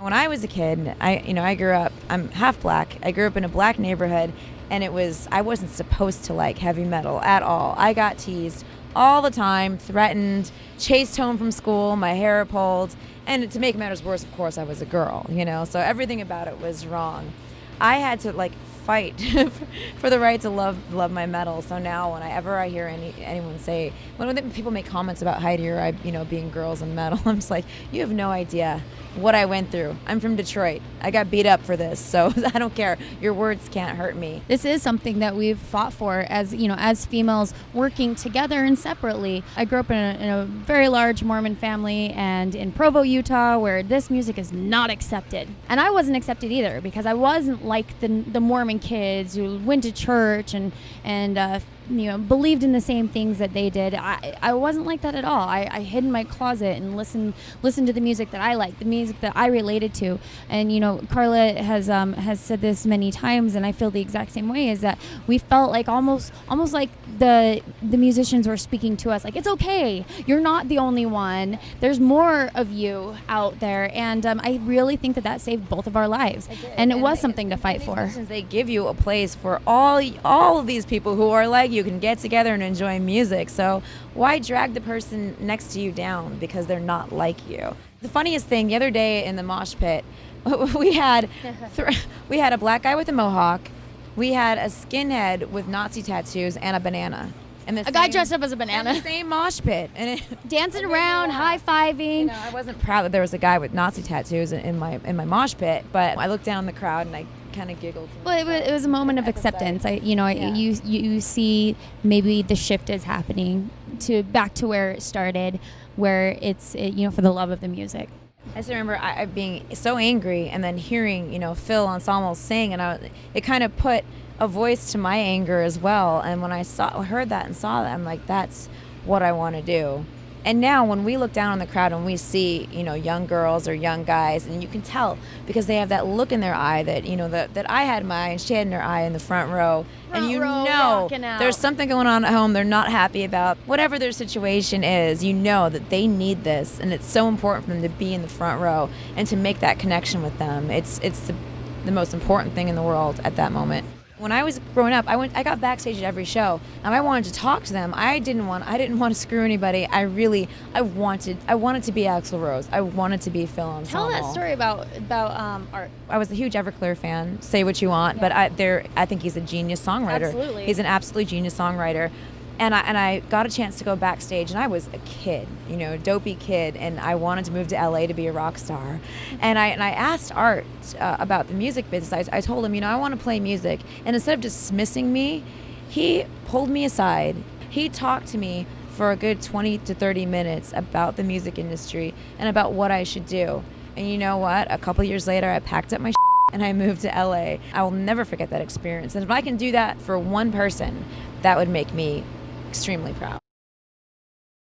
When I was a kid, I grew up, I'm half black. I grew up in a black neighborhood, and I wasn't supposed to like heavy metal at all. I got teased all the time, threatened, chased home from school, my hair pulled. And to make matters worse, of course, I was a girl, so everything about it was wrong. I had to like fight for the right to love my metal. So now whenever I hear anyone say, when people make comments about Heidi or I, being girls in metal, I'm just like, you have no idea what I went through. I'm from Detroit. I got beat up for this, so I don't care. Your words can't hurt me. This is something that we've fought for as females working together and separately. I grew up in a very large Mormon family and in Provo, Utah, where this music is not accepted. And I wasn't accepted either because I wasn't like the Mormon kids who went to church and believed in the same things that they did. I wasn't like that at all. I hid in my closet and listened to the music that I liked, the music that I related to. And Carla has said this many times, and I feel the exact same way. Is that we felt like almost like the musicians were speaking to us, like, it's okay, you're not the only one. There's more of you out there, and I really think that saved both of our lives, and it was something to fight for. They give you a place for all of these people who are like you can get together and enjoy music. So why drag the person next to you down because they're not like you? The funniest thing, the other day in the mosh pit, we had a black guy with a mohawk, we had a skinhead with Nazi tattoos and a banana. And a guy dressed up as a banana. The same mosh pit. And dancing around, high-fiving. I wasn't proud that there was a guy with Nazi tattoos in my mosh pit, but I looked down the crowd and I kind of giggled. Well, it was a moment of acceptance. You see maybe the shift is happening back to where it started, where it's for the love of the music. I just remember I being so angry and then hearing Phil Anselmo sing, and it kind of put a voice to my anger as well. And when I heard that and saw that, I'm like, that's what I want to do. And now when we look down on the crowd and we see, young girls or young guys, and you can tell because they have that look in their eye that, that I had my eye and she had in her eye in the front row. There's something going on at home they're not happy about. Whatever their situation is, that they need this. And it's so important for them to be in the front row and to make that connection with them. It's the most important thing in the world at that moment. When I was growing up, I got backstage at every show, and I wanted to talk to them. I didn't want to screw anybody. I wanted to be Axl Rose. I wanted to be Phil Anselmo. Tell that story about Art. I was a huge Everclear fan. Say what you want, but I think he's a genius songwriter. Absolutely. He's an absolutely genius songwriter. And I got a chance to go backstage, and I was a kid, dopey kid, and I wanted to move to LA to be a rock star. And I asked Art about the music business. I told him, I want to play music. And instead of dismissing me, he pulled me aside. He talked to me for a good 20 to 30 minutes about the music industry and about what I should do. And you know what? A couple years later, I packed up my and I moved to LA. I will never forget that experience. And if I can do that for one person, that would make me extremely proud.